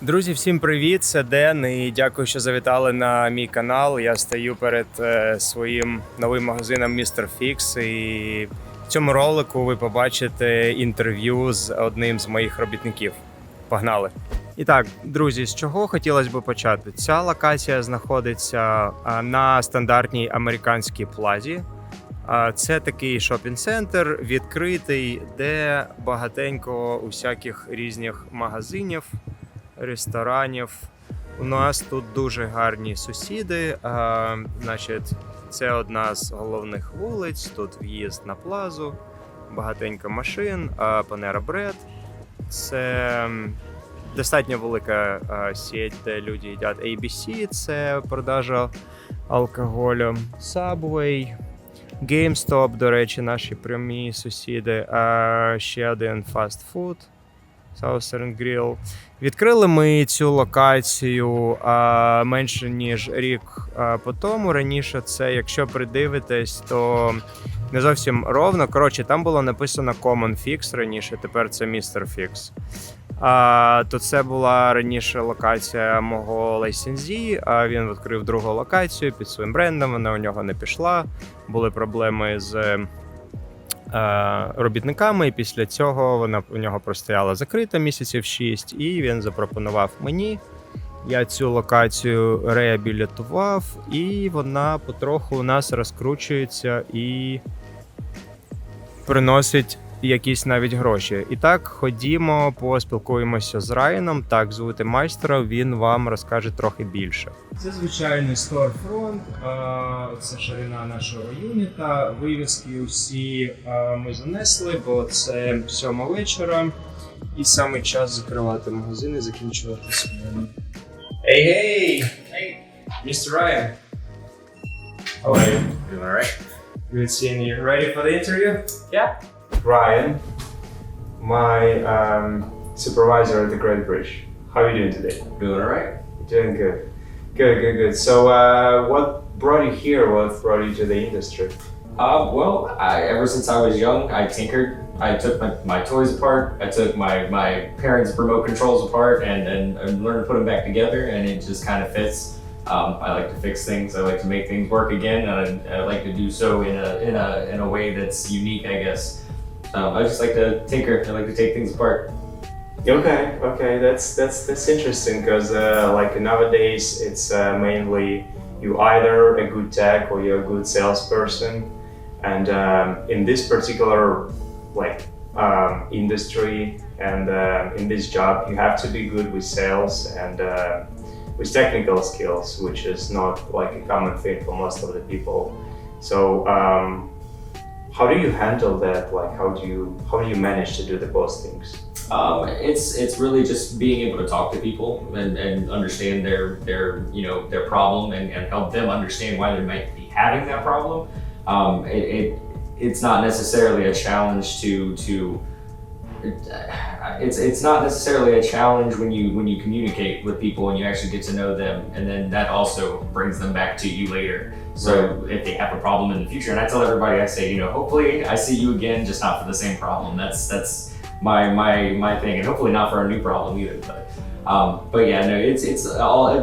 Друзі, всім привіт! Це Ден і дякую, що завітали на мій канал. Я стою перед своїм новим магазином Mr. Fix, і в цьому ролику ви побачите інтерв'ю з одним з моїх робітників. Погнали! І так, друзі, з чого хотілося б почати? Ця локація знаходиться на стандартній американській плазі. Це такий шопінг-центр відкритий, де багатенько усяких різних магазинів, ресторанів. У нас тут дуже гарні сусіди. Значить, це одна з головних вулиць, тут в'їзд на плазу, багатенько машин, Panera Bread. Це достатньо велика сеть, де люди їдять. ABC – це продажа алкоголю. Subway, GameStop, до речі, наші прямі сусіди. Ще один фастфуд, Southern Grill. Відкрили ми цю локацію менше ніж рік по тому. Раніше це, якщо придивитесь, то не зовсім ровно. Коротше, там було написано Common Fix раніше, тепер це Mr. Fix. То це була раніше локація мого лайсензі, він відкрив другу локацію під своїм брендом, вона у нього не пішла, були проблеми з робітниками, і після цього вона у нього простояла закрита місяців 6, і він запропонував мені. Я цю локацію реабілітував, і вона потроху у нас розкручується і приносить якісь навіть гроші. І так, ходімо, поспілкуємося з Райаном, так звати майстра, він вам розкаже трохи більше. Це звичайний сторфронт, це ширина нашого юніта, вивіски усі ми занесли, бо це 7 вечора, і саме час закривати магазин і закінчувати зміну. Hey! Hey! Mr. Ryan! How are you? Doing alright? Good seeing you. Ready for the interview? Yeah. Ryan, my supervisor at the Great Bridge. How are you doing today? Doing alright? Doing good. Good. So, what brought you here? What brought you to the industry? Well, ever since I was young, I tinkered. I took my toys apart. I took my parents' remote controls apart and learned to put them back together, and it just kind of fits. I like to fix things. I like to make things work again, and I like to do so in a way that's unique, I guess. I just like to tinker. I like to take things apart. Okay, that's interesting because like nowadays it's mainly you either a good tech or you're a good salesperson, and in this particular like industry and in this job you have to be good with sales and with technical skills, which is not like a common thing for most of the people. So how do you handle that? Like how do you manage to do both things? It's really just being able to talk to people and understand their problem and help them understand why they might be having that problem. It's not necessarily a challenge it's not necessarily a challenge when you communicate with people and you actually get to know them, and then that also brings them back to you later. So if they have a problem in the future, and I tell everybody, I say, hopefully I see you again, just not for the same problem. That's my thing, and hopefully not for a new problem either. But yeah, no, it's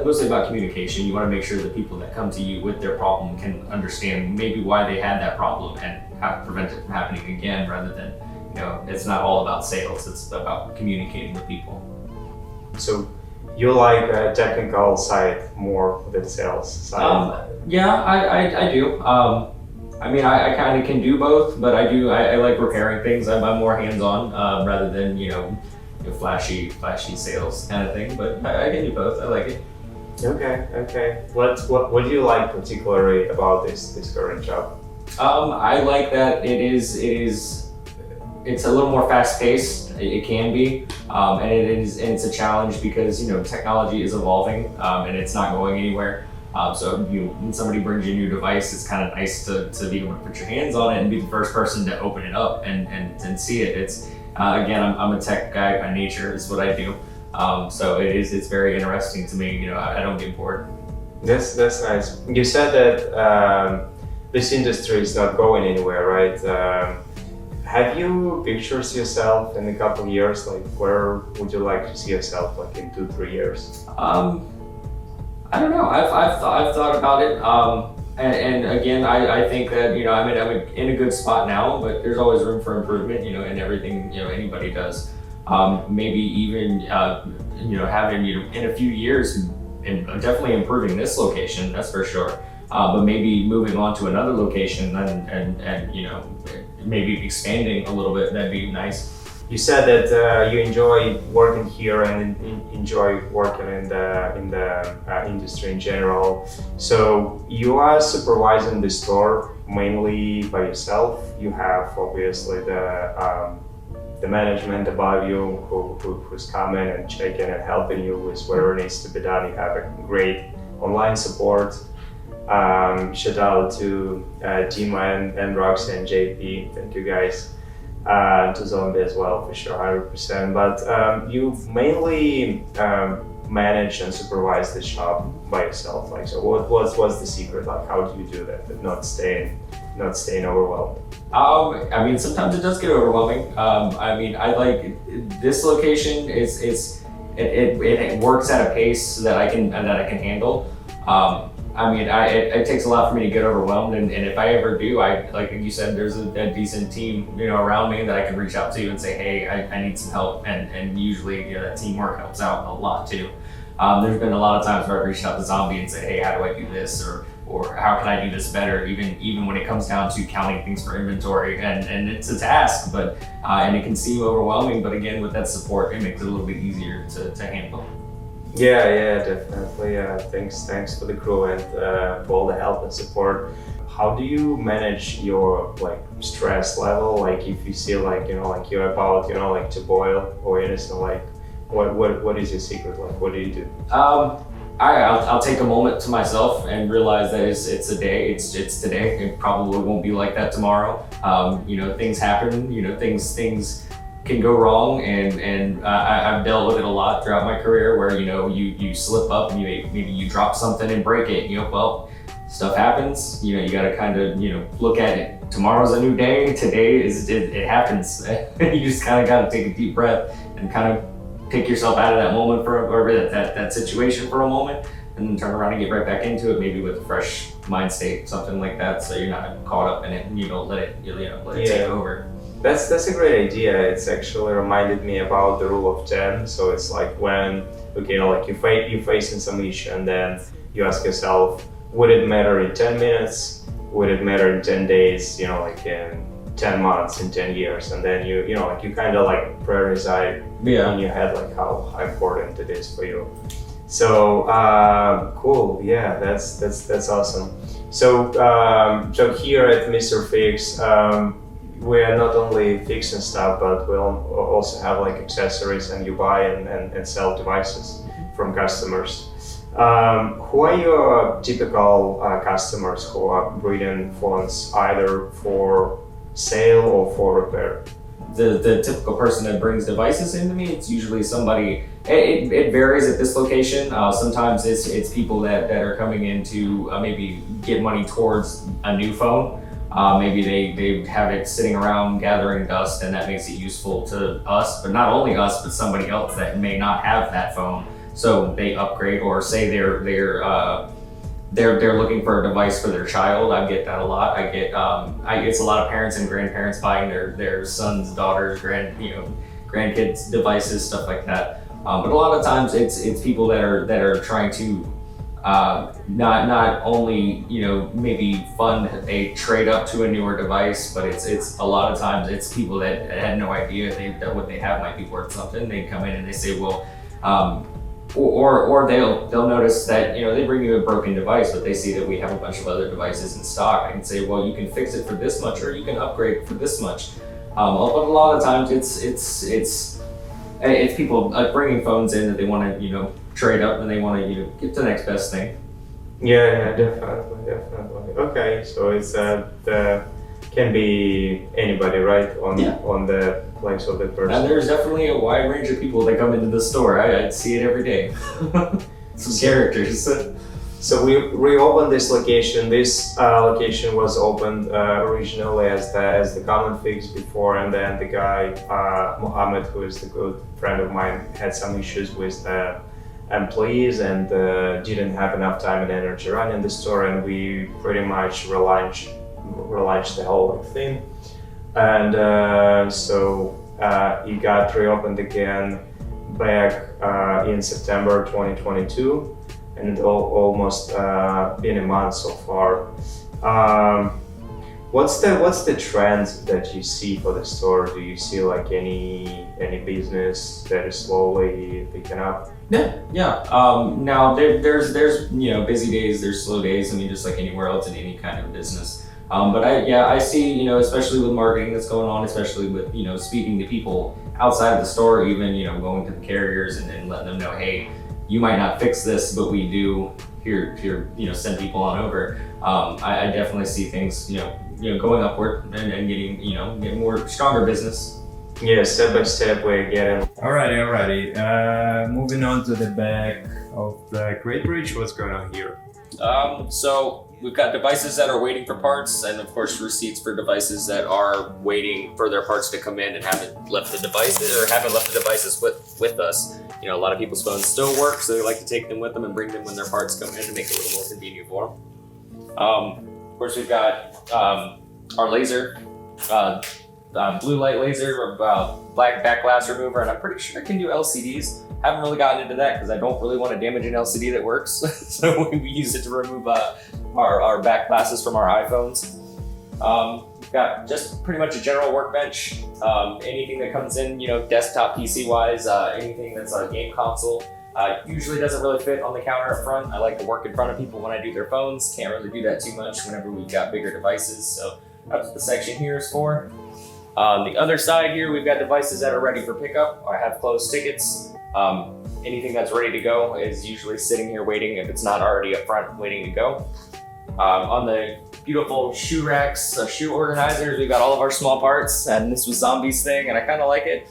mostly about communication. You want to make sure that people that come to you with their problem can understand maybe why they had that problem and how to prevent it from happening again, rather than it's not all about sales. It's about communicating with people. So you like technical side more than sales side? Yeah, I do. I mean, I kind of can do both, but I like repairing things. I'm more hands-on rather than flashy sales kind of thing. But I can do both. I like it. Okay. What do you like particularly about this current job? I like that it's a little more fast-paced. It can be, and it's a challenge because technology is evolving and it's not going anywhere. So when somebody brings you a new device, it's kind of nice to be able to put your hands on it and be the first person to open it up and see it. It's again, I'm a tech guy by nature. It's what I do. So it's very interesting to me. I don't get bored. That's nice. You said that this industry is not going anywhere, right? Have you pictured yourself in a couple of years? Like, where would you like to see yourself, like in 2-3 years? I don't know. I've thought about it. And again, I think that, you know, I'm in a good spot now, but there's always room for improvement, you know, in everything, you know, anybody does. Maybe even, you know, having, you know, in a few years, and definitely improving this location, that's for sure. But maybe moving on to another location and you know, maybe expanding a little bit, that'd be nice. You said that you enjoy working here and enjoy working in the industry in general. So you are supervising the store mainly by yourself. You have obviously the management above you who's coming and checking and helping you with whatever needs to be done. You have a great online support. Shout out to Dima and Roxy and JP. Thank you guys. To Zombie as well, for sure, 100%. But you mainly manage and supervise the shop by yourself. Like, so what's the secret? Like, how do you do that? But not staying overwhelmed. I mean, sometimes it does get overwhelming. I mean, I like this location. It works at a pace that I can handle. I mean, it takes a lot for me to get overwhelmed, and if I ever do, like you said, there's a decent team, you know, around me that I can reach out to and say, hey, I need some help, and usually, you know, that teamwork helps out a lot too. There's been a lot of times where I've reached out to Zombie and said, hey, how do I do this, or how can I do this better, even when it comes down to counting things for inventory, and it's a task, but and it can seem overwhelming, but again, with that support, it makes it a little bit easier to handle. Yeah, definitely. Thanks for the crew and for all the help and support. How do you manage your like stress level? Like if you feel like, you know, like you're about, you know, like to boil or anything, like what is your secret? Like what do you do? I'll take a moment to myself and realize that it's a day. It's today. It probably won't be like that tomorrow. You know, things happen. You know, things can go wrong, and I've dealt with it a lot throughout my career where, you know, you slip up and maybe you drop something and break it, you know, well, stuff happens, you know, you got to kind of, you know, look at it. Tomorrow's a new day. Today it happens. You just kind of got to take a deep breath and kind of take yourself out of that moment or that situation for a moment, and then turn around and get right back into it, maybe with a fresh mind state, something like that, so you're not caught up in it and you don't let it take over. That's a great idea. It's actually reminded me about the rule of 10. So it's like when, okay, like you're facing some issue and then you ask yourself, would it matter in 10 minutes? Would it matter in 10 days? You know, like in 10 months, in 10 years? And then you know, like you kind of like prioritize in your head, like how important it is for you. So cool. Yeah, that's awesome. So here at Mr. Fix, we are not only fixing stuff, but we'll also have like accessories, and you buy and sell devices from customers. Who are your typical customers who are bringing phones either for sale or for repair? The typical person that brings devices into me, it's usually somebody, it varies at this location. Sometimes it's people that are coming in to maybe get money towards a new phone. Maybe they have it sitting around gathering dust, and that makes it useful to us, but not only us, but somebody else that may not have that phone. So they upgrade, or say they're looking for a device for their child. I get that a lot. It's a lot of parents and grandparents buying their sons, daughters, grandkids devices, stuff like that. But a lot of times it's people that are trying to not only, you know, maybe fund a trade up to a newer device, but it's a lot of times it's people that had no idea that what they have might be worth something. They come in and they say, well, or they'll notice that, you know, they bring you a broken device, but they see that we have a bunch of other devices in stock. I can say, well, you can fix it for this much, or you can upgrade for this much. But a lot of times it's people bringing phones in that they want to, you know, trade up, and they want to, you know, get the next best thing. Yeah, definitely. Okay, so it's can be anybody, right? On the place of the person. And there's definitely a wide range of people that come into the store. I see it every day. Some characters. So we reopened this location. This location was opened originally as the common fix before, and then the guy Mohammed, who is a good friend of mine, had some issues with employees and didn't have enough time and energy running the store, and we pretty much relaunched the whole thing. And so it got reopened again back in September 2022. And almost been a month so far. What's the trends that you see for the store? Do you see like any business that is slowly picking up? Yeah. Now there's busy days, there's slow days. I mean, just like anywhere else in any kind of business. But I see, especially with marketing that's going on, especially with speaking to people outside of the store, even going to the carriers and letting them know, hey, you might not fix this, but we do. Here, send people on over. I definitely see things, going upward and getting more stronger business. Yeah, step by step we're getting. Alrighty. Moving on to the back of the Great Bridge. What's going on here? So we've got devices that are waiting for parts, and of course receipts for devices that are waiting for their parts to come in and haven't left the devices with us. A lot of people's phones still work, so they like to take them with them and bring them when their parts come in to make it a little more convenient for them. Of course, we've got our laser, blue light laser, black back glass remover, and I'm pretty sure it can do LCDs. Haven't really gotten into that because I don't really want to damage an LCD that works. So we use it to remove our back glasses from our iPhones. We've got just pretty much a general workbench. Anything that comes in, desktop PC wise, anything that's a game console, usually doesn't really fit on the counter up front. I like to work in front of people when I do their phones. Can't really do that too much whenever we've got bigger devices. So that's what the section here is for. On the other side here, we've got devices that are ready for pickup. I have closed tickets. Anything that's ready to go is usually sitting here waiting if it's not already up front waiting to go. On the beautiful shoe racks, shoe organizers, we've got all of our small parts, and this was Zombie's thing, and I kind of like it.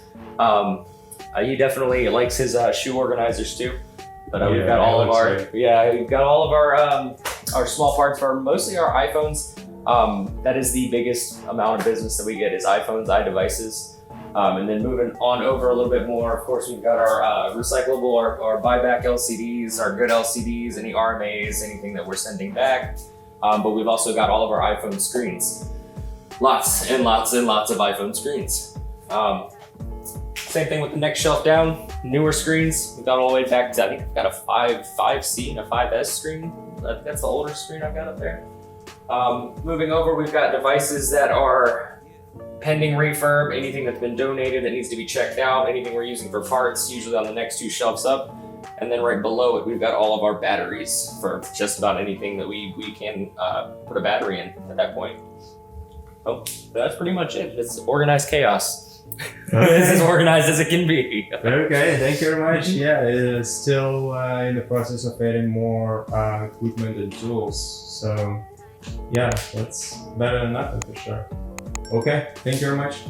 He definitely likes his shoe organizers too. But we've got all of our small parts for mostly our iPhones. That is the biggest amount of business that we get is iPhones, iDevices. And then moving on over a little bit more, of course, we've got our recyclable, our buyback LCDs, our good LCDs, any RMAs, anything that we're sending back. But we've also got all of our iPhone screens. Lots and lots and lots of iPhone screens. Same thing with the next shelf down, newer screens. We've got all the way back to, I think I've got a 5C and a 5S screen. I think that's the older screen I've got up there. Moving over, we've got devices that are pending refurb, anything that's been donated that needs to be checked out, anything we're using for parts, usually on the next two shelves up. And then right below it, we've got all of our batteries for just about anything that we can put a battery in at that point. Oh, that's pretty much it. It's organized chaos. Okay. It's as organized as it can be. Okay, thank you very much. Yeah, it is still in the process of adding more equipment and tools. So yeah, that's better than nothing for sure. Okay, thank you very much.